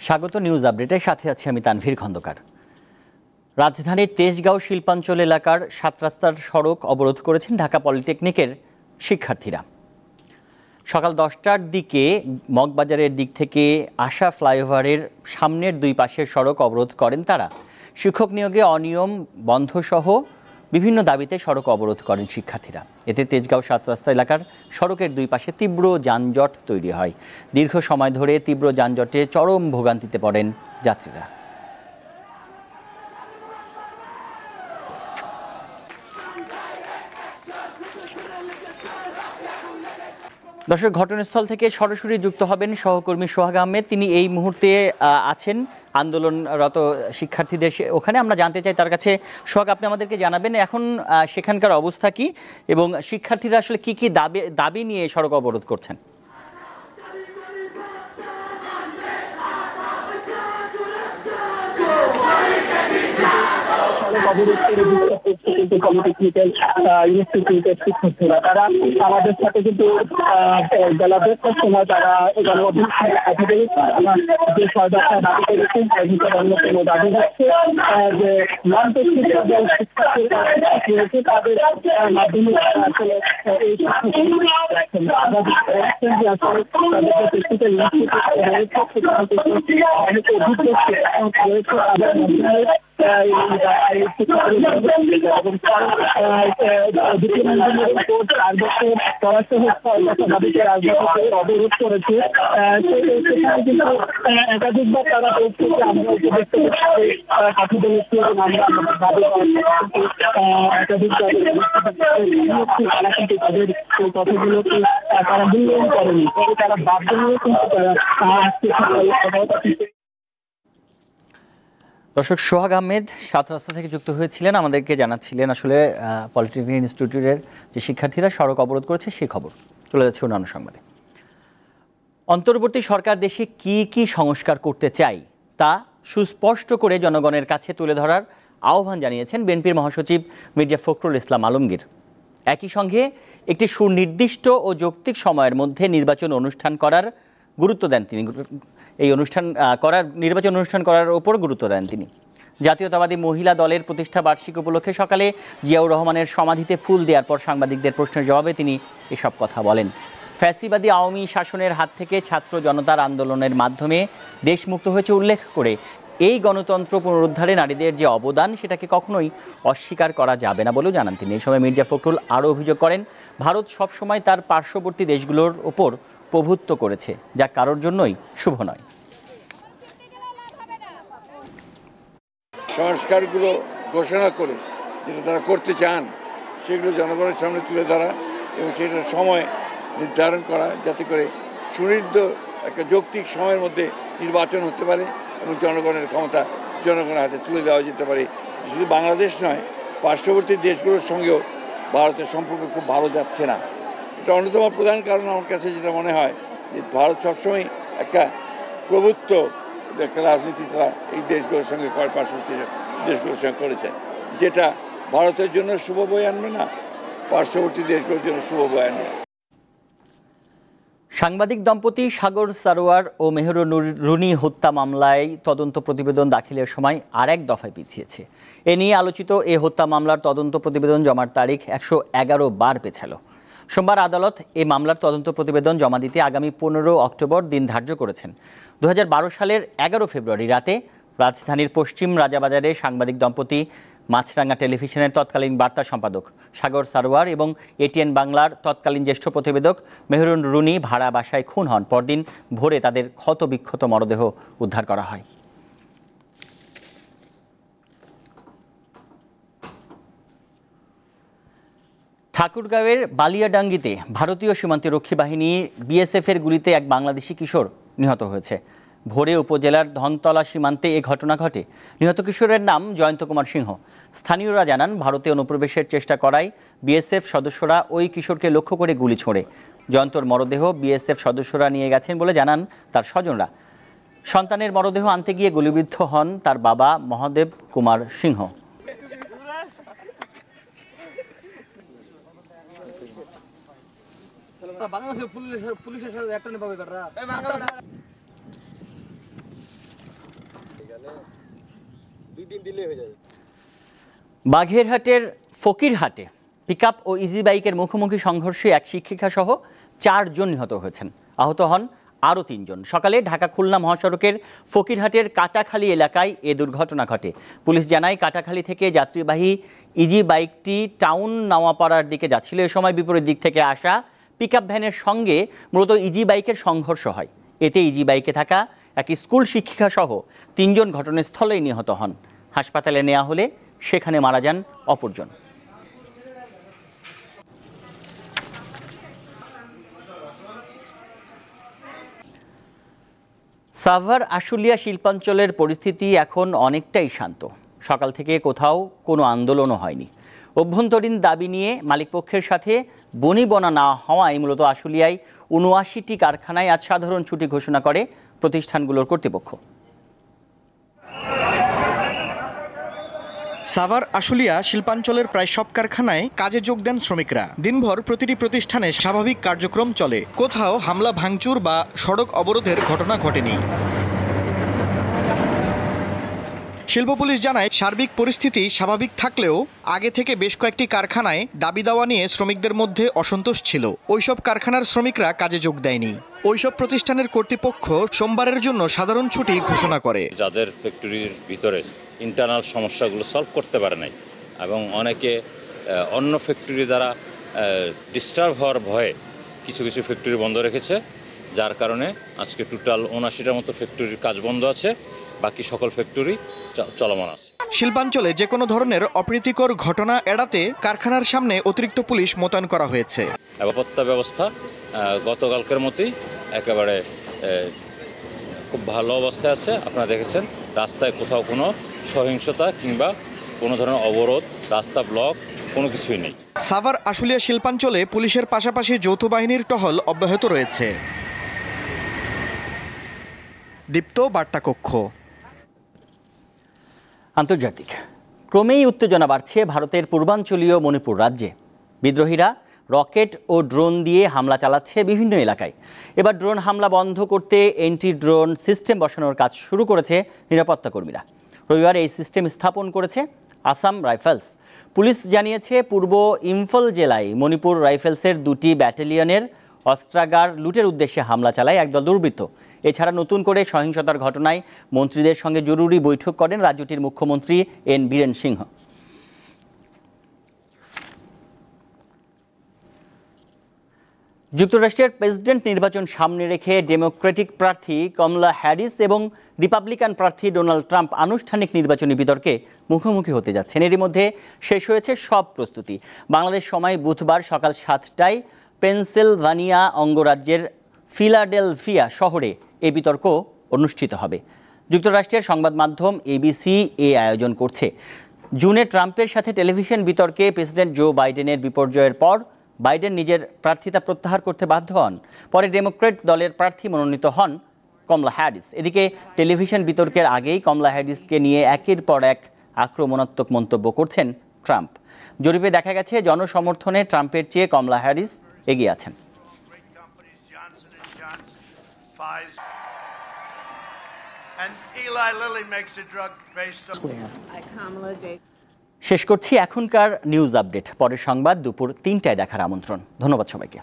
স্বাগত নিউজ আপডেটের সাথে আছি আমি তানভীর খন্দকার। রাজধানীর তেজগাঁও শিল্পাঞ্চল এলাকার ৭ রাস্তার সড়ক অবরোধ করেছেন ঢাকা পলিটেকনিকের শিক্ষার্থীরা। সকাল ১০টার দিকে মগবাজারের দিক থেকে আসা ফ্লাইওভারের সামনের দুই পাশের সড়ক অবরোধ করেন তারা। শিক্ষক নিয়োগে অনিয়ম বন্ধসহ বিভিন্ন দাবিতে সড়ক অবরোধ করেন শিক্ষার্থীরা। এতে তেজগাঁও ৭ রাস্তা এলাকার সড়কের দুই পাশে তীব্র যানজট তৈরি হয়। দীর্ঘ সময় ধরে তীব্র যানজটে চরম ভোগান্তিতে পড়েন যাত্রীরা। দর্শক, ঘটনাস্থল থেকে সরাসরি যুক্ত হবেন সহকর্মী সোহাগ আহমেদ। তিনি এই মুহূর্তে আছেন আন্দোলনরত শিক্ষার্থীদের ওখানে। আমরা জানতে চাই তার কাছে, সোহাগ, আপনি আমাদেরকে জানাবেন এখন সেখানকার অবস্থা কি এবং শিক্ষার্থীরা আসলে কি কি দাবি নিয়ে সড়ক অবরোধ করছেন? তারা আমাদের সাথে কিন্তু বেলা ১০টার সময় তারা যে সরকার দাবি করেছেন অন্যতম দাবি হচ্ছে যে তাদের মাধ্যমে আসলে এই অবরোধ করেছে। একাধিকবার তারা আমরা তাদের কথাগুলোকে তারা মূল্যায়ন করেনি, তারা বাধ্য হয়ে কিন্তু দর্শক, সোহাগ আহমেদ ৭ রাস্তা থেকে যুক্ত হয়েছিলেন, আমাদেরকে জানাচ্ছিলেন আসলে পলিটেকনিক ইনস্টিটিউটের যে শিক্ষার্থীরা সড়ক অবরোধ করেছে সেই খবর। চলে যাচ্ছে অন্যান্য সংবাদে। অন্তর্বর্তী সরকার দেশে কি কি সংস্কার করতে চায় তা সুস্পষ্ট করে জনগণের কাছে তুলে ধরার আহ্বান জানিয়েছেন বিএনপির মহাসচিব মির্জা ফখরুল ইসলাম আলমগীর। একই সঙ্গে একটি সুনির্দিষ্ট ও যৌক্তিক সময়ের মধ্যে নির্বাচন অনুষ্ঠান করার গুরুত্ব দেন তিনি। নির্বাচন অনুষ্ঠান করার ওপর গুরুত্ব দেন তিনি। জাতীয়তাবাদী মহিলা দলের প্রতিষ্ঠা বার্ষিকী উপলক্ষে সকালে জিয়াউর রহমানের সমাধিতে ফুল দেওয়ার পর সাংবাদিকদের প্রশ্নের জবাবে তিনি এসব কথা বলেন। ফ্যাসিবাদী আওয়ামী শাসনের হাত থেকে ছাত্র জনতার আন্দোলনের মাধ্যমে দেশ মুক্ত হয়েছে উল্লেখ করে এই গণতন্ত্র পুনরুদ্ধারে নারীদের যে অবদান সেটাকে কখনোই অস্বীকার করা যাবে না বলেও জানান তিনি। এই সময় মির্জা ফখরুল আরও অভিযোগ করেন, ভারত সবসময় তার পার্শ্ববর্তী দেশগুলোর ওপর প্রভুত্ব করেছে, যা কারোর জন্যই শুভ নয়। সংস্কারগুলো ঘোষণা করে যেটা তারা করতে চান সেগুলো জনগণের সামনে তুলে ধরা এবং সেটার সময় নির্ধারণ করা, যাতে করে সুনির্দিষ্ট একটা যৌক্তিক সময়ের মধ্যে নির্বাচন হতে পারে এবং জনগণের ক্ষমতা জনগণের হাতে তুলে দেওয়া যেতে পারে। শুধু বাংলাদেশ নয়, পার্শ্ববর্তী দেশগুলোর সঙ্গেও ভারতের সম্পর্ক খুব ভালো যাচ্ছে না। এটা অন্যতম প্রধান কারণ আমার কাছে যেটা মনে হয় যে ভারত সবসময় একটা প্রভুত্ব একটা রাজনীতি তারা এই দেশগুলোর সঙ্গে পার্শ্ববর্তী দেশগুলোর সঙ্গে করেছে, যেটা ভারতের জন্য শুভ বয়ে আনবে না, পার্শ্ববর্তী দেশগুলোর জন্য শুভ বয়ে আনবে। সাংবাদিক দম্পতি সাগর সারোয়ার ও মেহরুনি হত্যা মামলায় তদন্ত প্রতিবেদন দাখিলের সময় আরেক দফায় পিছিয়েছে। এ নিয়ে আলোচিত এ হত্যা মামলার তদন্ত প্রতিবেদন জমার তারিখ ১১১ বার পেছালো। সোমবার আদালত এ মামলার তদন্ত প্রতিবেদন জমা দিতে আগামী ১৫ অক্টোবর দিন ধার্য করেছেন। ২০১২ সালের ১১ ফেব্রুয়ারি রাতে রাজধানীর পশ্চিম রাজাবাজারে সাংবাদিক দম্পতি মাছরাঙা টেলিভিশনের তৎকালীন বার্তা সম্পাদক সাগর সারোয়ার এবং এটিএন বাংলার তৎকালীন জ্যেষ্ঠ প্রতিবেদক মেহরুন রুনি ভাড়া বাসায় খুন হন। পরদিন ভোরে তাদের ক্ষতবিক্ষত মরদেহ উদ্ধার করা হয়। ঠাকুরগাঁওয়ের বালিয়াডাঙ্গিতে ভারতীয় সীমান্তরক্ষী বাহিনী বিএসএফের গুলিতে এক বাংলাদেশি কিশোর নিহত হয়েছে। ভোরে উপজেলার ধনতলা সীমান্তে এ ঘটনা ঘটে। নিহত কিশোরের নাম জয়ন্ত কুমার সিংহ। স্থানীয়রা জানান, ভারতে অনুপ্রবেশের চেষ্টা করায় বিএসএফ সদস্যরা ওই কিশোরকে লক্ষ্য করে গুলি ছোড়ে। জয়ন্তর মরদেহ বিএসএফ সদস্যরা নিয়ে গেছেন বলে জানান তার স্বজনরা। সন্তানের মরদেহ আনতে গিয়ে গুলিবিদ্ধ হন তার বাবা মহাদেব কুমার সিংহ। দিন দিলে হয়ে যাবে। বাঘেরহাটের ফকিরহাটে পিকআপ ও ইজি বাইকের মুখোমুখি সংঘর্ষে এক শিক্ষিকা সহ 4 জন নিহত হয়েছেন। আহত হন আরও 3 জন। সকালে ঢাকা খুলনা মহাসড়কের ফকিরহাটের কাটাখালী এলাকায় এ দুর্ঘটনা ঘটে। পুলিশ জানায় কাটাখালী থেকে যাত্রীবাহী ইজি বাইকটি টাউন নাওয়াপাড়ার দিকে যাচ্ছিল। এ সময় বিপরীত দিক থেকে আসা পিকআপ ভ্যানের সঙ্গে মূলত ইজি বাইকের সংঘর্ষ হয়। এতে ইজি বাইকে থাকা এক স্কুল শিক্ষিকা সহ 3 জন ঘটনাস্থলেই নিহত হন। হাসপাতালে নেওয়া হলে সেখানে মারা যান অপরজন। সাভার আশুলিয়া শিল্পাঞ্চলের পরিস্থিতি এখন অনেকটাই শান্ত। সকাল থেকে কোথাও কোনো আন্দোলনও হয়নি। অভ্যন্তরীণ দাবি নিয়ে মালিকপক্ষের সাথে বনিবনা না হওয়ায় মূলত আশুলিয়ায় ৭৯টি কারখানায় আজ সাধারণ ছুটি ঘোষণা করে প্রতিষ্ঠানগুলোর কর্তৃপক্ষ। সাভার আশুলিয়া শিল্পাঞ্চলের প্রায় সব কারখানায় কাজে যোগ দেন শ্রমিকরা। দিনভর প্রতিটি প্রতিষ্ঠানে স্বাভাবিক কার্যক্রম চলে। কোথাও হামলা ভাঙচুর বা সড়ক অবরোধের ঘটনা ঘটেনি। শিল্প পুলিশ জানায় সার্বিক পরিস্থিতি স্বাভাবিক থাকলেও আগে থেকে বেশ কয়েকটি কারখানায় দাবি দাওয়া নিয়ে শ্রমিকদের মধ্যে অসন্তোষ ছিল। ওইসব কারখানার শ্রমিকরা কাজে যোগ দেয়নি। ওইসব প্রতিষ্ঠানের কর্তৃপক্ষ সোমবারের জন্য সাধারণ ছুটি ঘোষণা করে। যাদের ফ্যাক্টরির ভিতরে ইন্টারনাল সমস্যাগুলো সলভ করতে পারে নাই এবং অনেকে অন্য ফ্যাক্টরি দ্বারা ডিস্টার্ব হওয়ার ভয়ে কিছু কিছু ফ্যাক্টরি বন্ধ রেখেছে, যার কারণে আজকে টোটাল ৭৯টার মতো ফ্যাক্টরির কাজ বন্ধ আছে, বাকি সকল ফ্যাক্টরি চলমান আছে। শিল্পাঞ্চলে যে কোনো ধরনের অপ্রীতিকর ঘটনা এড়াতে কারখানার সামনে অতিরিক্ত পুলিশ মোতায়েন করা হয়েছে। নিরাপত্তা ব্যবস্থা গতকালকের মতোই একেবারে খুব ভালো অবস্থায় আছে। আপনারা দেখেছেন রাস্তায় কোথাও কোনো সহিংসতা কিংবা কোনো ধরনের অবরোধ, রাস্তা ব্লক কোনো কিছুই নেই। সাভার আশুলিয়া শিল্পাঞ্চলে পুলিশের পাশাপাশি যৌথ বাহিনীর টহল অব্যাহত রয়েছে। দীপ্ত বার্তা কক্ষ। আন্তর্জাতিক। ক্রমেই উত্তেজনা বাড়ছে ভারতের পূর্বাঞ্চলীয় মণিপুর রাজ্যে। বিদ্রোহীরা রকেট ও ড্রোন দিয়ে হামলা চালাচ্ছে বিভিন্ন এলাকায়। এবার ড্রোন হামলা বন্ধ করতে এন্টি ড্রোন সিস্টেম বসানোর কাজ শুরু করেছে নিরাপত্তা কর্মীরা। রবিবার এই সিস্টেম স্থাপন করেছে আসাম রাইফেলস। পুলিশ জানিয়েছে পূর্ব ইম্ফল জেলায় মণিপুর রাইফেলসের 2টি ব্যাটালিয়নের অস্ত্রাগার লুটের উদ্দেশ্যে হামলা চালায় একদল দুর্বৃত্ত। এছাড়া নতুন করে সহিংসতার ঘটনায় মন্ত্রীদের সঙ্গে জরুরি বৈঠক করেন রাজ্যটির মুখ্যমন্ত্রী এন বীরেন সিংহ। যুক্তরাষ্ট্রের প্রেসিডেন্ট নির্বাচন সামনে রেখে ডেমোক্রেটিক প্রার্থী কমলা হ্যারিস এবং রিপাবলিকান প্রার্থী ডোনাল্ড ট্রাম্প আনুষ্ঠানিক নির্বাচনী বিতর্কে মুখোমুখি হতে যাচ্ছেন। এরই মধ্যে শেষ হয়েছে সব প্রস্তুতি। বাংলাদেশ সময় বুধবার সকাল 7টায় পেনসিলভানিয়া অঙ্গরাজ্যের ফিলাডেলফিয়া শহরে এই বিতর্ক অনুষ্ঠিত হবে। যুক্তরাষ্ট্রের সংবাদ মাধ্যম ABC এই আয়োজন করছে। জুনে ট্রাম্পের সাথে টেলিভিশন বিতর্কে প্রেসিডেন্ট জো বাইডেনের বিপর্যয়ের পর বাইডেন নিজের প্রার্থিতা প্রত্যাহার করতে বাধ্য হন। পরে ডেমোক্র্যাট দলের প্রার্থী মনোনীত হন কমলা হ্যারিস। এদিকে টেলিভিশন বিতর্কের আগেই কমলা হ্যারিসকে নিয়ে একের পর এক আক্রমণাত্মক মন্তব্য করছেন ট্রাম্প। জরিপে দেখা গেছে জনসমর্থনে ট্রাম্পের চেয়ে কমলা হ্যারিস এগিয়ে আছেন। শেষ করছি এখনকার নিউজ আপডেট। পরের সংবাদ দুপুর 3টায় দেখার আমন্ত্রণ। ধন্যবাদ সবাইকে।